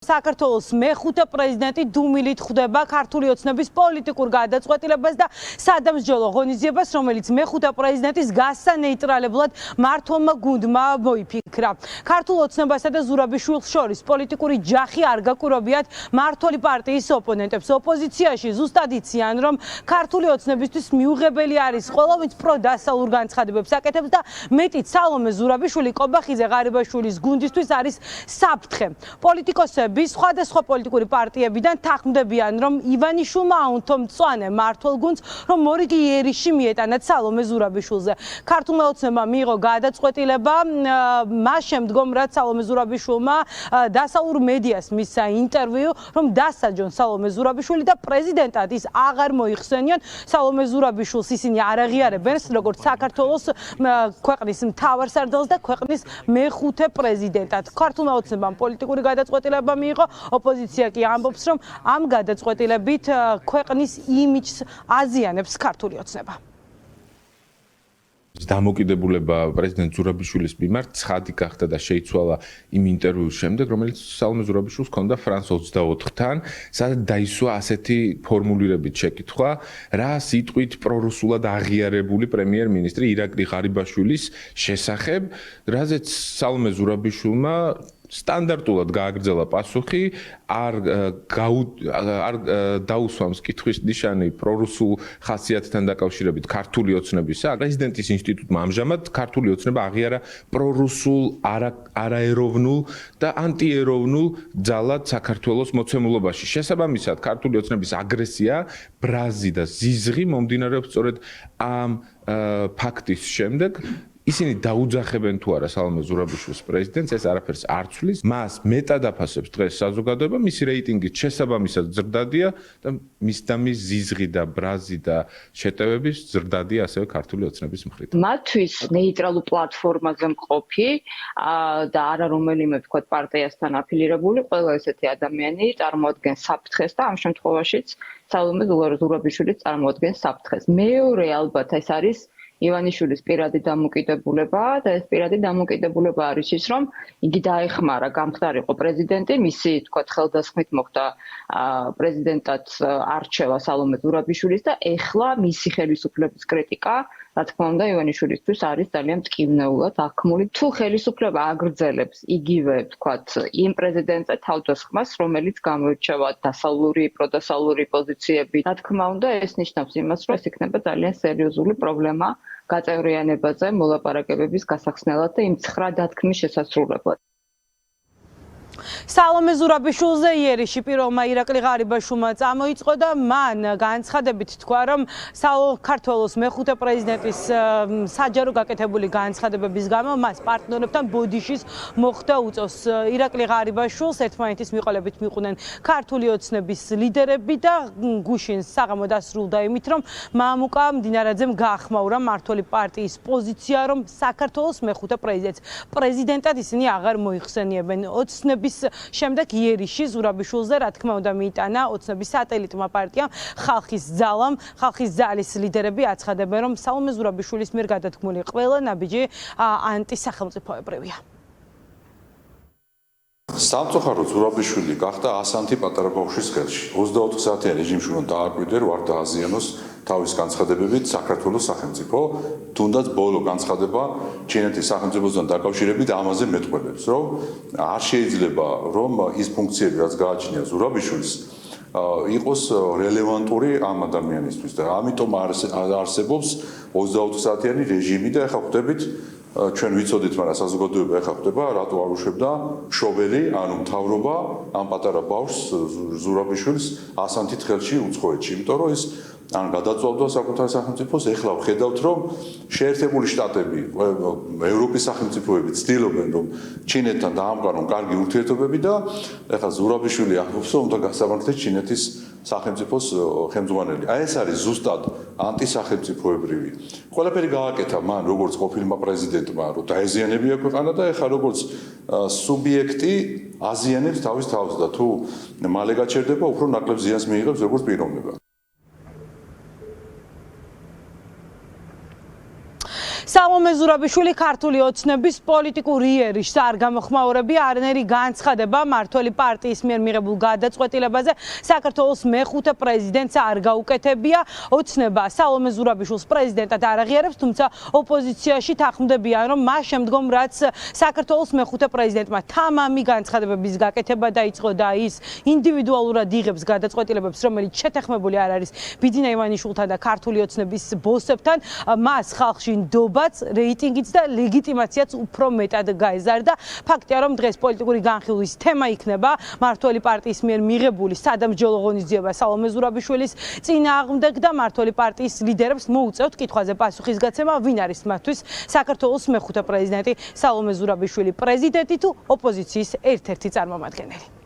საქართველოს მეხუთე პრეზიდენტი დუმილით ხვდება ქართული ოცნების პოლიტიკურ გადაწყვეტილებას და სადამსჯელო ღონისძიებას, რომელიც მეხუთე პრეზიდენტის გასანეიტრალებლად მმართველმა გუნდმა მოიფიქრა. ქართულ ოცნებასა და ზურაბიშვილს შორის პოლიტიკური ჯახი არ გაკვირვებიათ მმართველი პარტიის ოპონენტებს. ოპოზიციაში ზუსტად იციან, რომ ქართული ოცნებისთვის მიუღებელი არის ყველა, ვინც პროდასალურ განცხადებებს აკეთებს და მეტიც სალომე ზურაბიშვილი, კობახიძე ღარიბაშვილის გუნდისთვის არის საფრთხე. პოლიტიკოსები სხვადასხვა პოლიტიკური პარტიებიდან თანხმდებიან, რომ ივანიშვილმა აუნთო მწვანე მმართველ გუნდს, რომ მორიგი იერიში მიეტანათ სალომე ზურაბიშვილზე. ქართულმა ოცნებამ მიიღო გადაწყვეტილება მას შემდგომ, რაც სალომე ზურაბიშვილმა დასავლურ მედიას მისცა ინტერვიუ, რომ დასაჯონ სალომე ზურაბიშვილი და პრეზიდენტად ის აღარ მოიხსენიონ. სალომე ზურაბიშვილს ისინი არ აღიარებენ როგორც საქართველოს ქვეყნის მთავარ სარდალს და ქვეყნის მეხუთე პრეზიდენტად. ქართულმა ოცნებამ პოლიტიკური გადაწყვეტილება მიიღო. ოპოზიცია კი ამბობს, რომ ამ გადაწყვეტილებით ქვეყნის იმიჯს აზიანებს ქართული ოცნება. დამოკიდებულება პრეზიდენტ ზურაბიშვილის მიმართ ცხადი გახდა და შეიცვალა იმ ინტერვიუს შემდეგ, რომელიც სალომე ზურაბიშვილს ჰქონდა ფრანს 24-თან, სადაც დაისვა ასეთი ფორმულირებით შეკითხვა, რა სიტყვით პრორუსულად აღიარებული პრემიერ-მინისტრი ირაკლი ღარიბაშვილის შესახებ, რაზეც სალომე ზურაბიშვილმა სტანდარტულად გააგრძელა პასუხი, არ დაუსვამს კითხვის ნიშანი პრორუსულ ხასიათთან დაკავშირებით ქართული ოცნებისა. პრეზიდენტის ინსტიტუტმა ამჟამად ქართული ოცნება აღიარა პრორუსულ, არაეროვნულ და ანტიეროვნულ ძალად საქართველოს მოცემულობაში. შესაბამისად, ქართული ოცნების აგრესია, ბრაზი და ზიზღი მომდინარეობს სწორედ ამ ფაქტის შემდეგ. ისინი დაუძახებენ თუ არა სალომე ზურაბიშვილის პრეზიდენტს, ეს არაფერს არ ცვლის. მას მეტად აფასებს დღეს საზოგადოება, მისი რეიტინგი შესაბამისად ზრდადია და მის ზიზღი და ბრაზი და შეტევების ზრდადია ასევე ქართული ოცნების მხრიდან. მათთვის ნეიტრალურ პლატფორმაზე მყოფი და არა რომელიმე ვთქვათ პარტიასთან აფილირებული ყველა ესეთი ადამიანი წარმოადგენს საფრთხეს და ამ შემთხვევაშიც სალომე ზურაბიშვილი წარმოადგენს საფრთხეს. მეორე ალბათ ეს არის ივანიშვილის პირადი დამოკიდებულება და ეს პირადი დამოკიდებულება არის ის, რომ იგი დაეხმარა გამხდარიყო პრეზიდენტი, მისი თქვათ ხელდასხმით მოხდა პრეზიდენტად არჩევა სალომე ზურაბიშვილის და ეხლა მისი ხელისუფლების კრიტიკა, რა თქმა უნდა, ივანიშვილისთვის არის ძალიან მტკივნეულად აღქმული. თუ ხელისუფლება აგრძელებს იგივე თქვათ იმ პრეზიდენტზე თავდასხმას, რომელიც გამოირჩევა დასავლური, პროდასავლური პოზიციები, რა თქმა უნდა, ეს ნიშნავს იმას, რომ ეს იქნება ძალიან სერიოზული პრობლემა გაწევრიანებაზე მოლაპარაკებების გასახსნელად და იმ ცხრა დათქმის შესასრულებლად. სალომე ზურაბიშვილზე იერიში პირველმა ირაკლი ღარიბაშვილმა წამოიწყო და მან განცხადებით თქვა, რომ საქართველოს მეხუთე პრეზიდენტის საჯარო გაკეთებული განცხადებების გამო მას პარტნიორებთან ბოდიშის მოხდა უწევს. ირაკლი ღარიბაშვილს ერთმანეთის მიყოლებით მიყვნენ ქართული ოცნების ლიდერები და გუშინ საღამო დასრულდა იმით, რომ მამუკა მდინარაძემ გაახმაურა მმართველი პარტიის პოზიცია, რომ საქართველოს მეხუთე პრეზიდენტად ისინი აღარ მოიხსენიებენ. ოცნების შემდეგ იერიში ზურაბიშვილზე რა თქმა უნდა მიიტანა ოცნების სატელიტმა პარტიამ ხალხის ძალამ. ხალხის ძალის ლიდერები აცხადებენ, რომ სალომე ზურაბიშვილის მიერ გადათქმული ყველა ნაბიჯი ანტისახელმწიფოებრივია. სამწუხაროდ ზურაბიშვილი გახდა ასანთი პატარა ბავშვის ხელში. 24 საათიან რეჟიმში უნდა დააკვირდეს, არ დააზიანოს თავის განცხადებებით საქართველოს სახელმწიფო, თუნდაც ბოლო განცხადება ჩინეთის სახელმწიფოსთან დაკავშირებით ამაზე მეტყველებს, რომ არ შეიძლება რომ ის ფუნქციები, რაც გააჩნია ზურაბიშვილს, იყოს რელევანტური ამ ადამიანისთვის და ამიტომ არსებობს 24 საათიანი რეჟიმი და ახლა ხვდებით ჩვენ ვიცოდით, მაგრამ საზოგადოება ახლა ხვდება, რატო არ უშვებდა მშობელი, ანუ მთავრობა ამ პატარა ბავშვს ზურაბიშვილს ასანთით ხელში უცხოეთში, იმიტომ რომ ის ან გადაწყვეტა საკუთარ სახელმწიფოს, ეხლა ვხედავთ, რომ შეერთებული შტატები, ევროპის სახელმწიფოები ცდილობენ, რომ ჩინეთთან დაამყარონ კარგი ურთიერთობები და ეხლა ზურაბიშვილი ამბობს, რომ უნდა გასამართლეს ჩინეთის სახელმწიფოს ხელმძღვანელი. აი ეს არის ზუსტად ანტისახელმწიფოებრივი. ყველაფერი გააკეთა მან, როგორც ყოფილმა პრეზიდენტმა, რომ დაეზიანებია ქვეყანა და ეხლა როგორც სუბიექტი აზიანებს თავის თავს და თუ მალე გაჩერდება, უფრო ნაკლებ ზიანს მიიღებს როგორც პიროვნება. სალომე ზურაბიშვილი ქართული ოცნების პოლიტიკური იერიშს არ გამოხმაურებია არანაირი განცხადება მმართველი პარტიის მიერ მიღებულ გადაწყვეტილებაზე საქართველოს მეხუთე პრეზიდენტს არ გაუკეთებია ოცნება სალომე ზურაბიშვილს პრეზიდენტად არ აღიარებს თუმცა ოპოზიციაში თანხმდებიან რომ მას შემდგომ რაც საქართველოს მეხუთე პრეზიდენტმა თამამი განცხადებების გაკეთება დაიწყო და ის ინდივიდუალურად იღებს გადაწყვეტილებებს რომელიც შეთანხმებული არ არის ბიძინა ივანიშვილთან და ქართული ოცნების ბოსებთან მას ხალხში ნდობაც რეიტინგიც და ლეგიტიმაციაც უფრო მეტად გაეზარდა. ფაქტია რომ დღეს პოლიტიკური განხილვის თემა იქნება მმართველი პარტიის მიერ მიღებული სადამსჯელო ღონისძიება სალომე ზურაბიშვილის წინააღმდეგ და მმართველი პარტიის ლიდერებს მოუწევთ კითხვაზე პასუხისგაცემა ვინ არის მათთვის საქართველოს მეხუთე პრეზიდენტი სალომე ზურაბიშვილი პრეზიდენტი თუ ოპოზიციის ერთ-ერთი წარმომადგენელი.